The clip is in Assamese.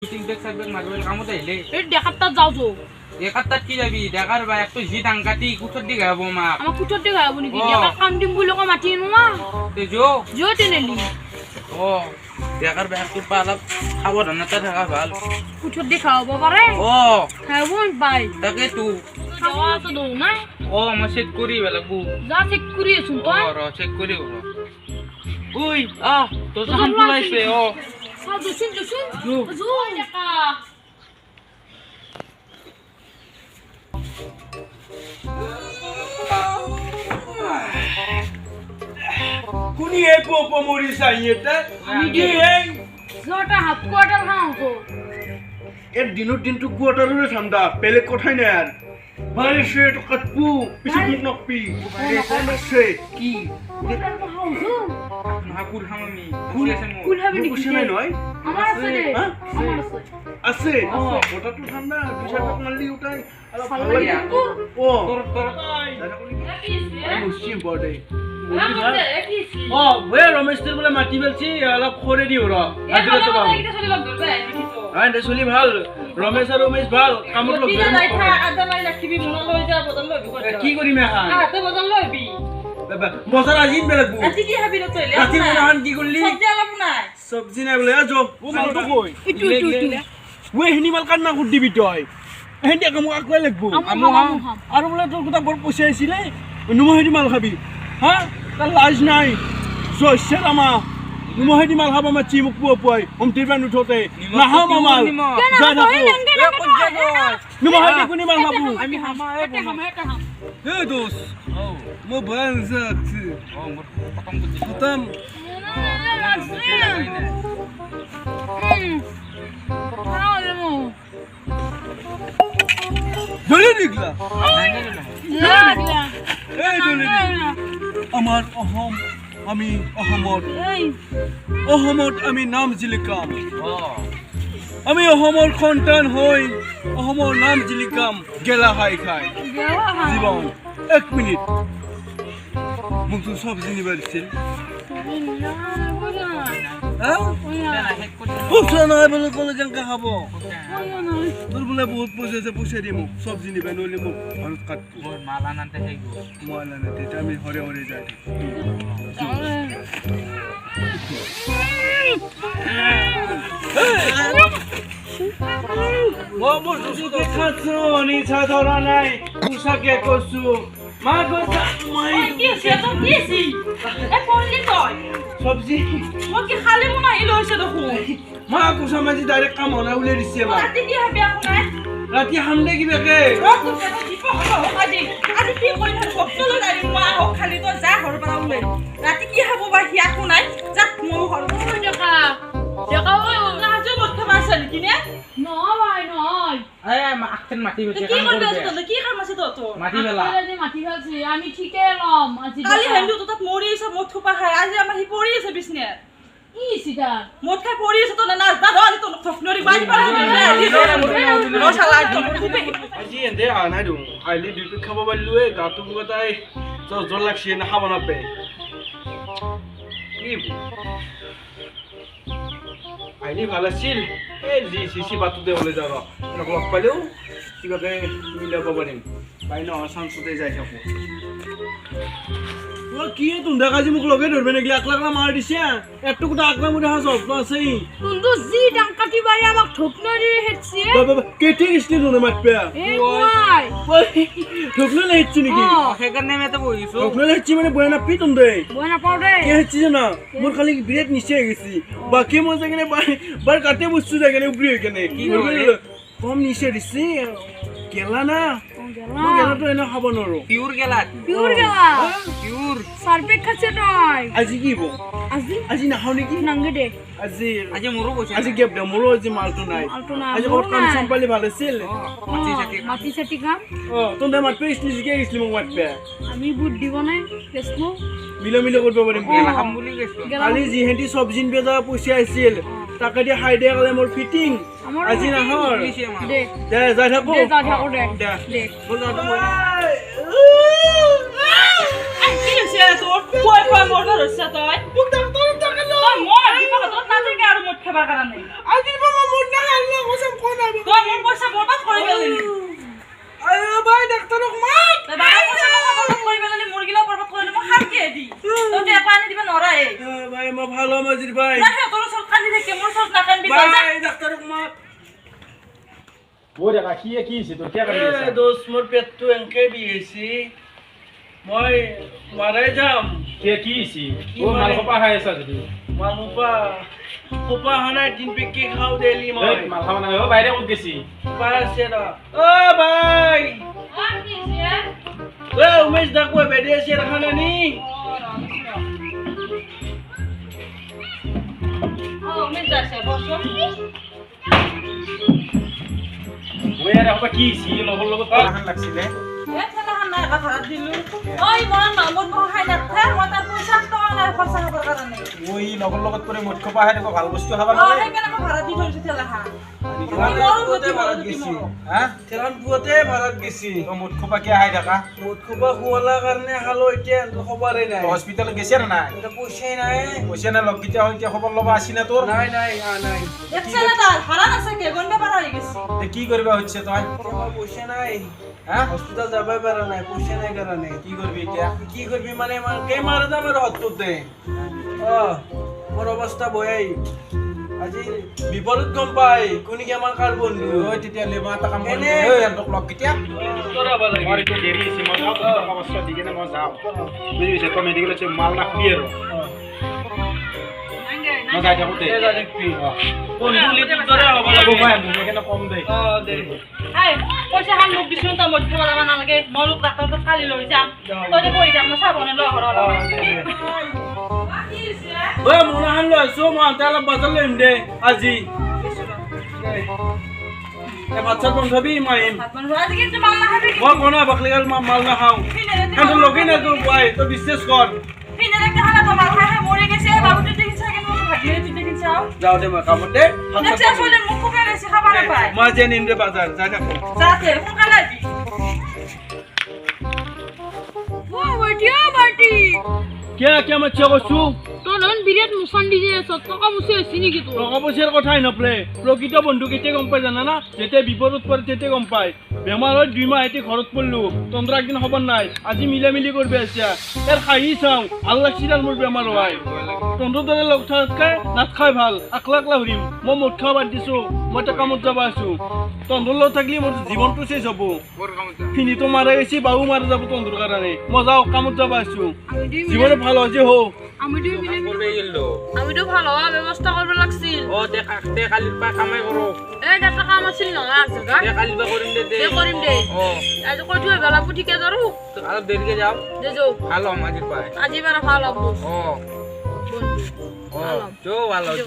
শুটিং বেগ সাইবেগ মারবেল কামত আইলে এই দেখাতটা যাও তো একাত্তাত কি যাবি দেখার ভাই একটু জি টাঙ্কাতি কুঠর দিকে যাবো মা আমার কুটোর দিকে যাবো নাকি দেখা কাম দিম বলে কো মাতি নোয়া তে জো জো টেনেলি ও দেখার ভাই একটু পালাপ সাবধানতা থাকা ভাল কুটোর দিকে খাওয়াবো পারে ও হ্যাঁ বোন ভাই তাকে তু যাওয়া তো দৌ না ও আমার চেক করি বেলাবু যা চেক করিয়েছুন তো র চেক করি উই তোর সামনে পুলাইছে ও জুসুন জুসুন জু জু দেখা कुनी एक पोपो मोरी चाहिए था ये জটা হাফ কোয়ার্টার খাও তো ये दिनों दिन तो क्वार्टर में ठंडा पहले कोठाई ना यार बारिश से तो कटपू पीछे मुक नकपी बारिश से की কোয়ার্টার খাও তো না কুল হামামি কুল হবে নাকি कुछ नहीं नॉय আমার আছে রে হ্যাঁ? আমার আছে আছে ওটা তো ঠান্ডা বিশাল মারলি ওটাই ভালো লাগে ও তোর মুসি বডে ও ওয়ে রমেশ তোর বলে মাটি বেলছি অলপ খরে দিও র আজিলে তো কাম হ্যাঁ দে চলি ভাল রমেশ আর রমেশ ভাল কামত লগ কি করিম এখন বছর আজি বেলাগবো রাতি মনাহান কি করলি সবজি নাই বলে আজো ও মালটো কই ইটু ইটু ইটু ওয়ে হিনি মাল কান্না কুট দিবি তই হেন্দি কাম আকলাই লাগবো আমু আর বলে তোর কথা বড় পয়সা আইছিলে নুমহেদি মাল খাবি হ্যাঁ তার লাজ নাই জয়সে রামা নুমহেদি মাল খাবা মা চিমুক পুয়া পুয়াই হমতিরবান উঠতে নাহা মামাল যা না নুমহেদি কোনি মাল খাবো আমি হামা হে দোস মো বান জাকছি ও মোর খতম করছি খতম জলে নিকলা এই জলে আমার অহম আমি অহমত আমি নাম জিলিকাম ও আমি অহমৰ সন্তান হৈ অহমৰ নাম জিলিকাম গেলা খাই খাই জীৱন 1 মিনিট মোক তো সব জিনিবা দিছিল পইচা নাই বলে কলে কেনেকে খাব তোর বোলে বহুত পইচা আছে পইচা দি মোক সব জিনিবা নহলে মোক ভাৰত কাট মোৰ মালা নাতে হেই গো মই নানে তেতিয়া আমি হৰে হৰে যাই মোৰ দুসুকে খাচ্ছো নিছা ধৰা নাই পোশাকে কছো মা কথা মই কি আছে তো দিছি এ পড়লি তই সবজি মই কি খালি মনা ইলো হইছে দেখো মা কোসা মাজি ডাইরেক্ট কাম হনা উলে দিছে মা রাতে কি হবে আপনার ৰাতি হামদে কিবাকে রত তো দিব হবে আজি আজি কি কই না বক্তল গাড়ি মা ও খালি তো যা হর পারা উলে রাতে কি হবো বা হিয়া কো নাই যা মো হর কই দেখা দেখা ওই না যে মত মাছ নাকি নে না ভাই নয় আরে আখতেন মাটি হচ্ছে কি কাম করবে করবে তো কি কাম আছে তো মাটি বেলা মাটি ফেলছি আমি ঠিকই এলাম আজি কালি হেন্দু তো তাত মৰি আছে মত থোপা খাই আজি আমাৰ হি পৰি আছে বিছনে ই সিটা মত খাই পৰি আছে তো না নাচ দা ধৰি তো থফনৰি বাজি পাৰা ন শালা তো আজি এন্দে আনাই দু আইলি ডিউটি খাব পাৰলুৱে গাটো গতাই জল লাগছে না খাব নাপে কি আইলি ভাল আছিল এই জি সিসি বাতু দে বলে যাবা লগ পালেও কিবাকে মিলাব পাৰিম পাই ন চান্সতে যাই থাকো ও কি তুন্দা কাজি মোক লগে ধরবে নাকি লাখ লাখ মার দিছে একটু কুটা আকলা মুদা হাস অপ আছে তুন্দু জি ডাঙ্কাটি বাড়ি আমাক ঠকনরি হেটছি বাবা কেটে গিসলি নুনে মারপে এই কই ঠকলে হেচ্ছি নাকি সেকাৰণে আমি এটা বহিছো ঠকলে হেচ্ছি মানে বয় না পি তুন্দে বনা পাউডে কে হেচ্ছি জানা মোর খালি বিরেট নিচে গেছি বাকি মই যেখানে বার কাটে বস্তু যেখানে উপরি এখানে কি কম নিচে দিছি গেলা না মই গেলা তো এনে খাব নৰো পিওর গেলা পিওর গেলা পিওর সারপেক খাচ্ছে নয় আজি কি বো আজি আজি নাখাও নেকি নাঙ্গে দে আজি আজি মোৰো কৈছে আজি গেপ দে মোৰো আজি মালটো নাই আলটো না আজি ক'ত কাম চাম পালি ভাল আছিল মাটি চাটি মাটি চাটি কাম অ তন্দে মাতপে ইসলি জিকে গেছলি মোক মাতপে আমি বুট দিব নাই কেসনো মিলো মিলো কৰিব পাৰিম গেলা খাম বুলি কৈছো কালি যিহেঁতি চবজিন বেজা পইচা আছিল তাকে দি খাই দিয়া গ'লে মোৰ ফিটিং আজি নাহৰ দে দে যাই থাকো দে যা থাকো দে দে দে বল যাওঁতে মই কি হৈছে তোৰ কই কই মোৰ ধৰছ তই মোক দম তোৰ তক মই দিব তো না আজি কে আৰু মদ খাবাৰ কাৰণে আজি বাবা মোৰ না আল্লাহ কসম কোন আবি তই মোৰ পইচা বৰবাদ কৰি পেলালি আয় ভাই ডাক্তাৰক মাত তই বাবা পইচা বৰবাদ কৰি পেলালি মুৰ্গিলা বৰবাদ কৰিলে মই খাম কি দি তই একো আনি দিব নৰাই ভাই মই ভালো মজিৰ ভাই না তোৰ ওচৰত কান্দি থাকে মোৰ ওচৰত নাকান্দি তই যা ভাই ডাক্তাৰক মাত ও দেখা কি হৈছে তোৰ কি কৰি আছে দোস্ত মোৰ পেটটো এনকে বিয়েছি মই মাৰাই যাম কি হৈছে ও মাল কপা খাই আছা যদি মালুপা কোপা হানাই দিন পেকে খাও দেলি মই মাল খাব না ও বাইরে কত গেছি পাছে র ও ভাই ও উমেশ দা কই বেডে আছে রাখানা নি ও মিস দাসে বসো ওই আরে কপা কি হৈছে লগৰ লগত পাহান লাগছিলে নাই কথা দিলো ওই মন মামুন বহাই নাথে মই তাৰ পইচা টকা নাই খৰচা কৰাৰ কাৰণে ওই লগৰ লগত কৰি মদ খপা খাই দেখো ভাল বস্তু খাবা অ লাগে সেইকাৰণে মই ভাড়া দি থৈছো তেলাহা পুতে ভাৰত গেছি হা তেলান পুতে ভাৰত গেছি তো মদ খপা কি খাই থাকা মুত খুবা খুৱালা কাৰণে খালো এতিয়া খবৰে নাই হস্পিটাল গেছি না নাই এটা পইচাই নাই পইচা না লগকিটা হইতে খবৰ লবা আসি না তোৰ নাই নাই নাই দেখছ না তাৰ ভাড়া আছে কে গন্ডা পাৰা হয়ে গেছে তে কি কৰিবা হচ্ছে তই আমার পয়সা নাই হ্যাঁ হসপিটাল যাবাই পারা নাই পয়সা নাই কারণে কি করবি এতিয়া কি করবি মানে কে মারা যাম আর হত্যতে মোর অবস্থা বয়াই আজি বিপরীত গম পাই কোনি কি আমার কার বন্ধু ওই তেতিয়া লেবা এটা কাম কৰি এনে। ওই এন্তক লগকিটা তোৰাবা লাগে মোৰ এতিয়া দেৰি হৈছে মই যাওঁ টকা পইচা দি কেনে মই যাওঁ বুজি পাইছে তই মেডিকেলত মাল নাখাবি আৰু মই যাই থাকোঁতে এটা দেখবি বন্ধু লিতে তোরা হবা লাগব লাগে ভাই মোক কেনে কম দে দে আই পয়সা হান মোক দিছুন তা মদ খাবা যাবা নালাগে মই লোক ডাক্তাৰ তো খালি লৈ যাম তই দে কই যাম না সাবনে ল ঘৰ ও মোনা হান লইছো মই তালা বাজার লইম দে আজি এ বাচ্চা বন্ধ হবি মাইম ভাত বনাব আজি কিন্তু মাল না খাবি মই কোনা বাকলিগাল মাল না খাও কিন্তু লগে না তো ভাই তো বিশ্বাস কর ফিনে রেখে হানা তো মাল খাই মরে গেছে বাবু তুই দেখিছ কেন ভাগিয়ে তুই দেখিছাও যাও দে মই কামতে দেখছ আসলে মুখ ফুকে গেছে খাবার না পায় মই যে নিম দে বাজার যাই থাকো যাতে সোনকালে দি ও বাটি কে মই চেক করছু তো নন বিরাট মুসান দিছে সত্তকা মুসে চিনি কি তো টকা পয়সার কথাই নপলে প্রকৃত বন্ধু কেটে গম পাই জানা না যেতে বিপদত পড়ে তেতে গম পাই বেমার হয় 2 মাহ এতে ঘরত পড়লু তন্দ্র একদিন খবর নাই আজি মিলামিলি করবে আসা এর খাই চাও আল্লাহ সিরাল মোর বেমার হয় তন্দ্র ধরে লোক থাকায় নাত খাই ভাল আকলা আকলা হরিম মই মদ খাওয়া বাদ দিছো মই তো কামত যাবা আছো তন্দ্র লোক থাকলে মোর জীবনটো শেষ হব ফিনি তো মারা গেছি বাবু মারা যাব তন্দ্র কারণে মই যাও কামত যাবা আছো জীবনে ভালো আছে হো আমি তো ভালো হওয়া ব্যবস্থা করবে লাগছিল ও তে কালির পা কামাই করো এই একটা কাম আছিল না এক জায়গা তে কালির পা করিম দে দে করিম দে ও আজ কই তুই বেলা পুঠিকে ধরু তো আরো দেরিকে যাও দে যাও ভালো মাঝির পায় আজি বেলা ভালো হবো ও বন্ধু ও চো ভালো